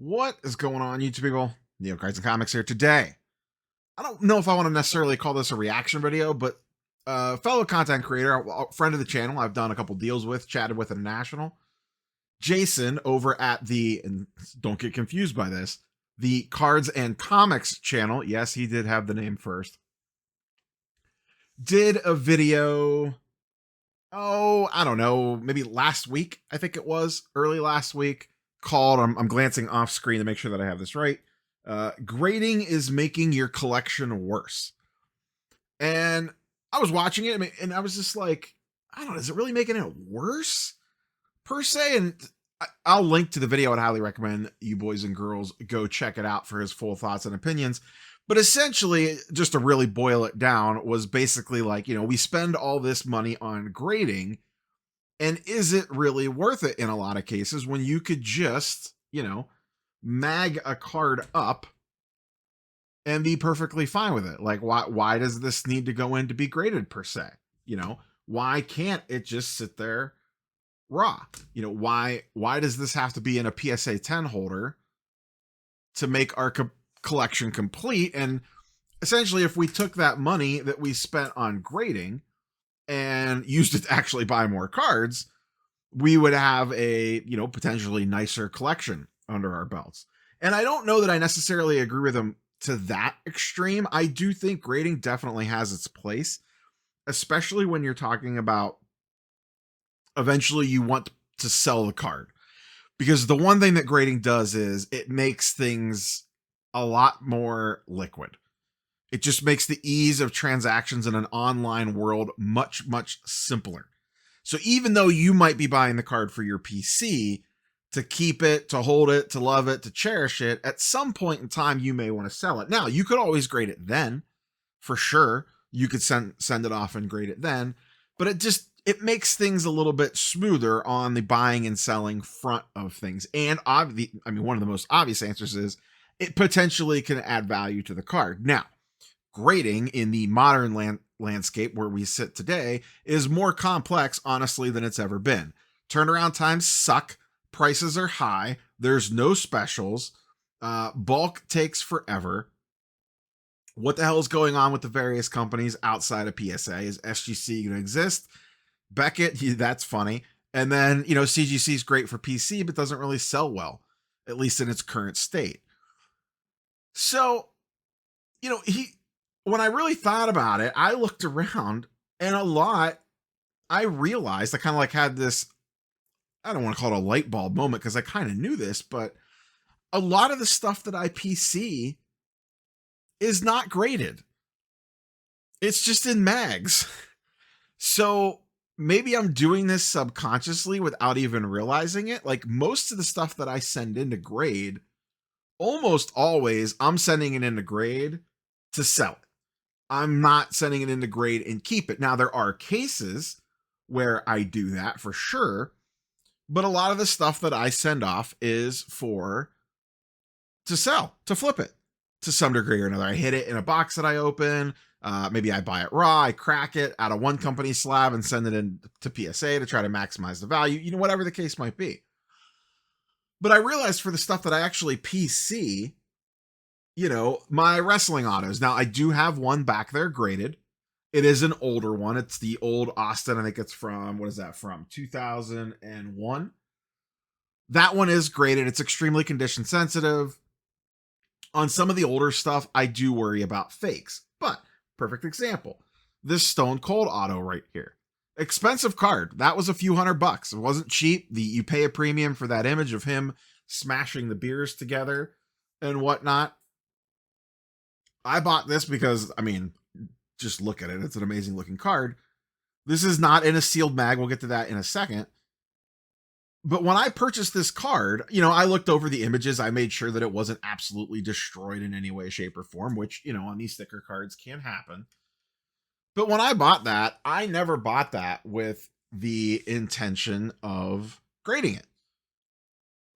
What is going on, YouTube people? Neo Cards and Comics here today. I don't know if I want to necessarily call this a reaction video, but fellow content creator, a friend of the channel, I've done a couple deals with, chatted with international, Jason over at and don't get confused by this, the Cards and Comics channel. Yes, he did have the name first. Did a video, I don't know, maybe last week, I think it was, early last week, called, I'm glancing off screen to make sure that I have this right, grading is making your collection worse. And I was watching it and I was just like, I don't know, is it really making it worse per se? And I'll link to the video. I'd highly recommend you boys and girls go check it out for his full thoughts and opinions. But essentially, just to really boil it down, was basically like, we spend all this money on grading, and is it really worth it in a lot of cases when you could just, mag a card up and be perfectly fine with it? Like, why does this need to go in to be graded per se? Why can't it just sit there raw? Why does this have to be in a PSA 10 holder to make our collection complete? And essentially, if we took that money that we spent on grading and used it to actually buy more cards, we would have a, potentially nicer collection under our belts. And I don't know that I necessarily agree with him to that extreme. I do think grading definitely has its place, especially when you're talking about eventually you want to sell the card. Because the one thing that grading does is it makes things a lot more liquid. It just makes the ease of transactions in an online world much, much simpler. So even though you might be buying the card for your PC to keep it, to hold it, to love it, to cherish it, at some point in time, you may want to sell it. Now, you could always grade it then, for sure. You could send it off and grade it then, but it makes things a little bit smoother on the buying and selling front of things. And one of the most obvious answers is it potentially can add value to the card. Now, grading in the modern landscape where we sit today is more complex, honestly, than it's ever been. Turnaround times suck. Prices are high. There's no specials. Bulk takes forever. What the hell is going on with the various companies outside of PSA? Is SGC going to exist? Beckett, that's funny. And then, CGC is great for PC, but doesn't really sell well, at least in its current state. So, when I really thought about it, I looked around and I realized I kind of had this, I don't want to call it a light bulb moment because I kind of knew this, but a lot of the stuff that I PC is not graded. It's just in mags. So maybe I'm doing this subconsciously without even realizing it. Like most of the stuff that I send into grade, almost always I'm sending it into grade to sell it. I'm not sending it into grade and keep it. Now, there are cases where I do that for sure, but a lot of the stuff that I send off is to sell, to flip it to some degree or another. I hit it in a box that I open. Maybe I buy it raw, I crack it out of one company's slab and send it in to PSA to try to maximize the value, whatever the case might be. But I realized for the stuff that I actually PC, my wrestling autos. Now, I do have one back there graded. It is an older one. It's the old Austin. I think it's from, what is that from? 2001. That one is graded. It's extremely condition sensitive. On some of the older stuff, I do worry about fakes. But, perfect example. This Stone Cold auto right here. Expensive card. That was a few $100. It wasn't cheap. You pay a premium for that image of him smashing the beers together and whatnot. I bought this because, just look at it. It's an amazing looking card. This is not in a sealed mag. We'll get to that in a second. But when I purchased this card, I looked over the images. I made sure that it wasn't absolutely destroyed in any way, shape, or form, which, on these sticker cards can happen. But when I bought that, I never bought that with the intention of grading it.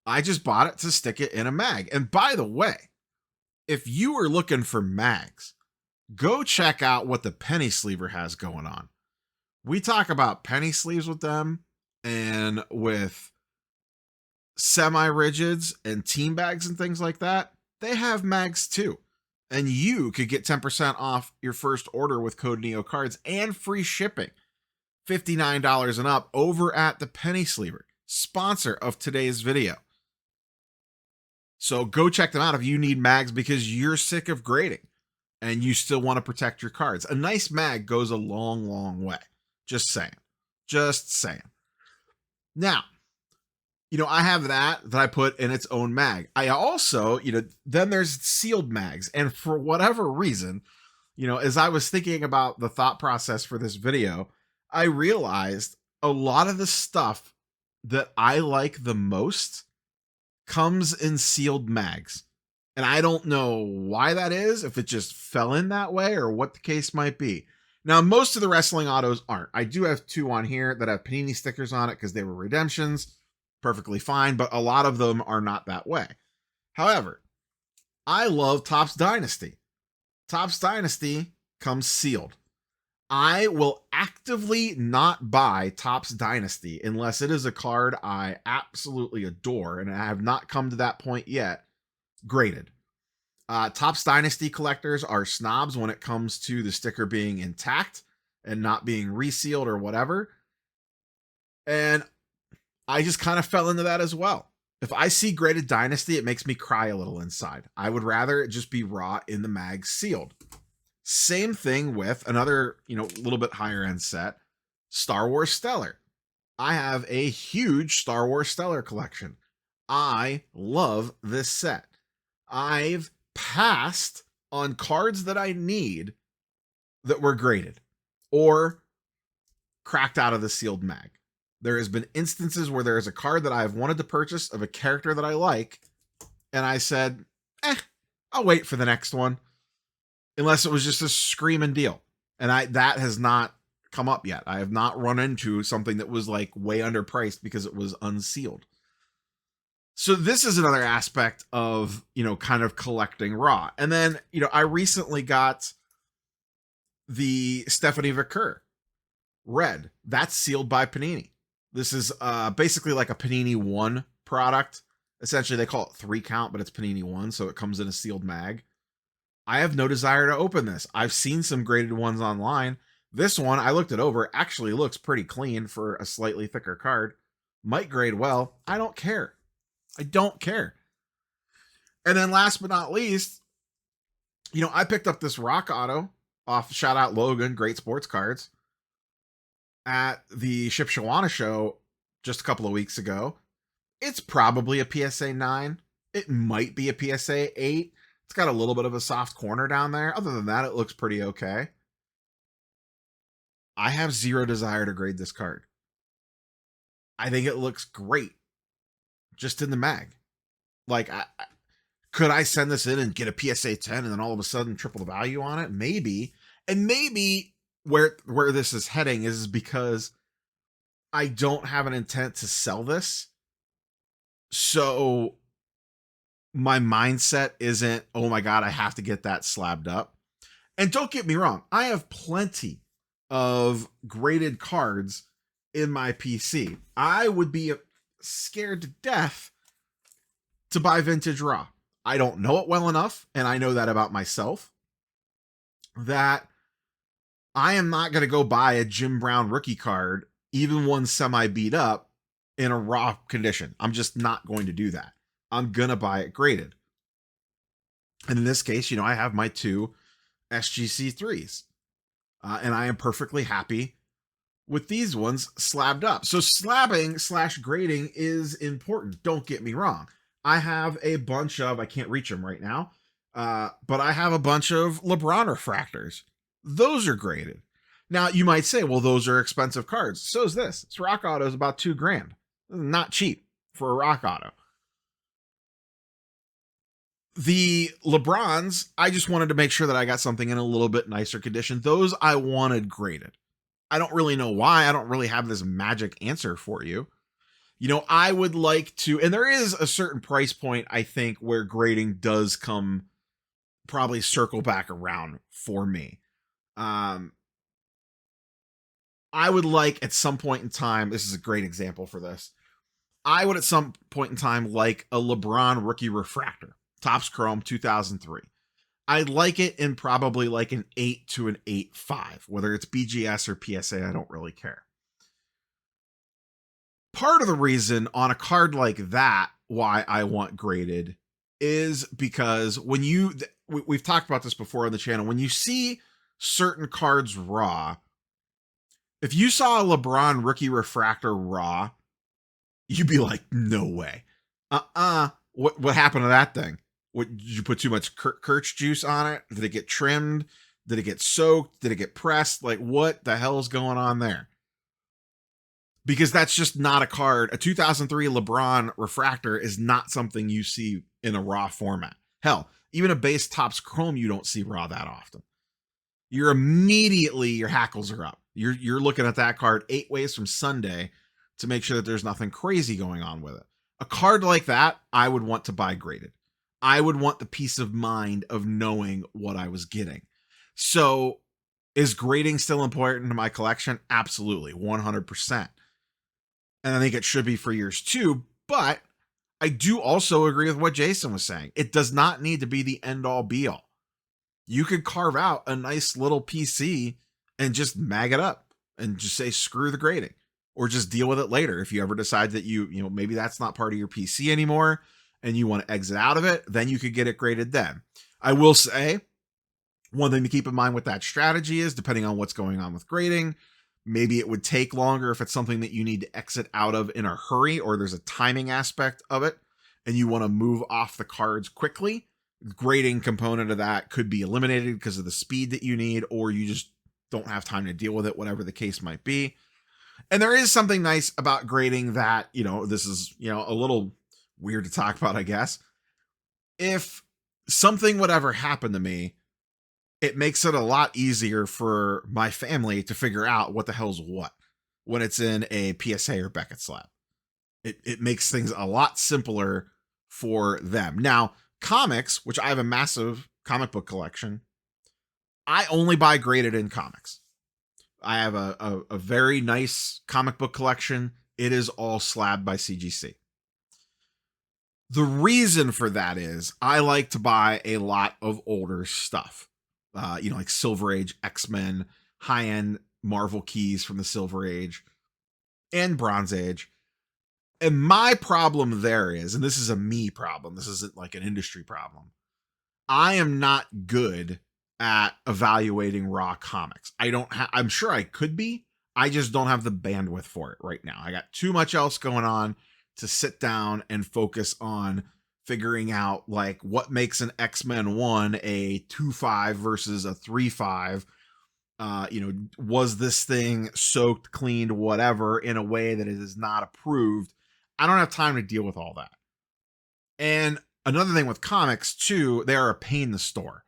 I just bought it to stick it in a mag. And by the way, if you are looking for mags, go check out what the Penny Sleever has going on. We talk about penny sleeves with them and with semi-rigids and team bags and things like that, they have mags too. And you could get 10% off your first order with code NEOCARDS and free shipping. $59 and up over at the Penny Sleeper, sponsor of today's video. So go check them out if you need mags because you're sick of grading and you still want to protect your cards. A nice mag goes a long, long way. Just saying. Just saying. Now, I have that I put in its own mag. I also, then there's sealed mags. And for whatever reason, as I was thinking about the thought process for this video, I realized a lot of the stuff that I like the most comes in sealed mags. And I don't know why that is, if it just fell in that way or what the case might be. Now, most of the wrestling autos aren't. I do have 2 on here that have Panini stickers on it because they were redemptions. Perfectly fine, but a lot of them are not that way. However, I love Topps Dynasty. Topps Dynasty comes sealed. I will actively not buy Topps Dynasty unless it is a card I absolutely adore, and I have not come to that point yet, graded. Topps Dynasty collectors are snobs when it comes to the sticker being intact and not being resealed or whatever. And I just kind of fell into that as well. If I see graded Dynasty, it makes me cry a little inside. I would rather it just be raw in the mag sealed. Same thing with another, little bit higher end set, Star Wars Stellar. I have a huge Star Wars Stellar collection. I love this set. I've passed on cards that I need that were graded or cracked out of the sealed mag. There has been instances where there is a card that I've wanted to purchase of a character that I like, and I said, I'll wait for the next one, unless it was just a screaming deal. And that has not come up yet. I have not run into something that was like way underpriced because it was unsealed. So this is another aspect of, kind of collecting raw. And then, I recently got the Stephanie Vicker red. That's sealed by Panini. This is basically like a Panini 1 product. Essentially, they call it 3 count, but it's Panini 1, so it comes in a sealed mag. I have no desire to open this. I've seen some graded ones online. This one, I looked it over, actually looks pretty clean for a slightly thicker card. Might grade well. I don't care. I don't care. And then last but not least, I picked up this Rock Auto off Shout Out Logan, Great Sports Cards, at the Shipshawana show just a couple of weeks ago. It's probably a PSA 9. It might be a PSA 8. It's got a little bit of a soft corner down there. Other than that, it looks pretty okay. I have zero desire to grade this card. I think it looks great just in the mag. Like, could I send this in and get a PSA 10 and then all of a sudden triple the value on it? Maybe. And maybe where this is heading is because I don't have an intent to sell this. So my mindset isn't, oh my God, I have to get that slabbed up. And don't get me wrong, I have plenty of graded cards in my PC. I would be scared to death to buy vintage raw. I don't know it well enough, and I know that about myself, that I am not going to go buy a Jim Brown rookie card, even one semi beat up, in a raw condition. I'm just not going to do that. I'm going to buy it graded. And in this case, I have my 2 SGC3s. And I am perfectly happy with these ones slabbed up. So slabbing / grading is important. Don't get me wrong. I have a bunch of, I can't reach them right now, but I have a bunch of LeBron refractors. Those are graded. Now, you might say, well, those are expensive cards. So is this. This Rock Auto is about $2,000. Not cheap for a Rock Auto. The LeBrons, I just wanted to make sure that I got something in a little bit nicer condition. Those I wanted graded. I don't really know why. I don't really have this magic answer for you. I would like to, and there is a certain price point, I think, where grading does come, probably circle back around for me. I would like at some point in time, this is a great example for this. I would at some point in time like a LeBron rookie refractor, Topps Chrome 2003. I'd like it in probably like an 8 to an 8.5, whether it's BGS or PSA, I don't really care. Part of the reason on a card like that, why I want graded, is because when we've talked about this before on the channel, when you see certain cards raw, if you saw a LeBron rookie refractor raw, you'd be like, no way. What happened to that thing? What, did you put too much Kirch juice on it? Did it get trimmed? Did it get soaked? Did it get pressed? Like, what the hell's going on there? Because that's just not a card. A 2003 LeBron refractor is not something you see in a raw format. Hell, even a base Topps Chrome you don't see raw that often. You're immediately, your hackles are up. You're looking at that card 8 ways from Sunday to make sure that there's nothing crazy going on with it. A card like that, I would want to buy graded. I would want the peace of mind of knowing what I was getting. So is grading still important to my collection? Absolutely, 100%. And I think it should be for yours too. But I do also agree with what Jason was saying. It does not need to be the end all be all. You could carve out a nice little PC and just mag it up and just say, screw the grading, or just deal with it later. If you ever decide that you know, maybe that's not part of your PC anymore and you want to exit out of it, then you could get it graded then. I will say one thing to keep in mind with that strategy is, depending on what's going on with grading, maybe it would take longer if it's something that you need to exit out of in a hurry, or there's a timing aspect of it and you want to move off the cards quickly. Grading component of that could be eliminated because of the speed that you need, or you just don't have time to deal with it, whatever the case might be. And there is something nice about grading that, you know, this is, you know, a little weird to talk about, I guess. If something would ever happen to me, it makes it a lot easier for my family to figure out what the hell's what when it's in a PSA or Beckett slab. It makes things a lot simpler for them. Now, comics, which I have a massive comic book collection, I only buy graded in comics. I have a very nice comic book collection. It is all slabbed by CGC. The reason for that is I like to buy a lot of older stuff. You know, like Silver Age, X-Men, high-end Marvel keys from the Silver Age and Bronze Age. And my problem there is, and this is a me problem, this isn't like an industry problem, I am not good at evaluating raw comics. I'm sure I could be. I just don't have the bandwidth for it right now. I got too much else going on to sit down and focus on figuring out like what makes an X-Men 1 a 2.5 versus a 3.5. You know, was this thing soaked, cleaned, whatever, in a way that it is not approved? I don't have time to deal with all that. And another thing with comics too, they are a pain to store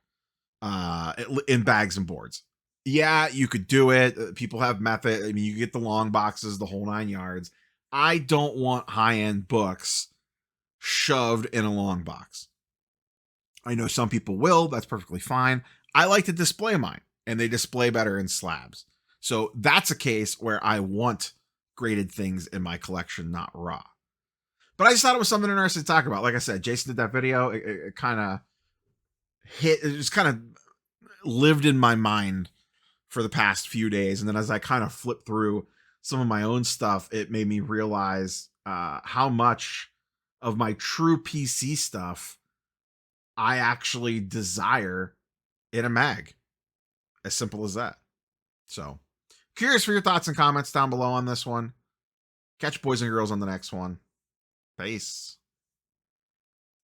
in bags and boards. Yeah, you could do it. People have method. I mean, you get the long boxes, the whole 9 yards. I don't want high-end books shoved in a long box. I know some people will. That's perfectly fine. I like to display mine, and they display better in slabs. So that's a case where I want graded things in my collection, not raw. But I just thought it was something interesting to talk about. Like I said, Jason did that video. It kind of hit, it just kind of lived in my mind for the past few days. And then as I kind of flipped through some of my own stuff, it made me realize how much of my true PC stuff I actually desire in a mag. As simple as that. So, curious for your thoughts and comments down below on this one. Catch boys and girls on the next one. Peace.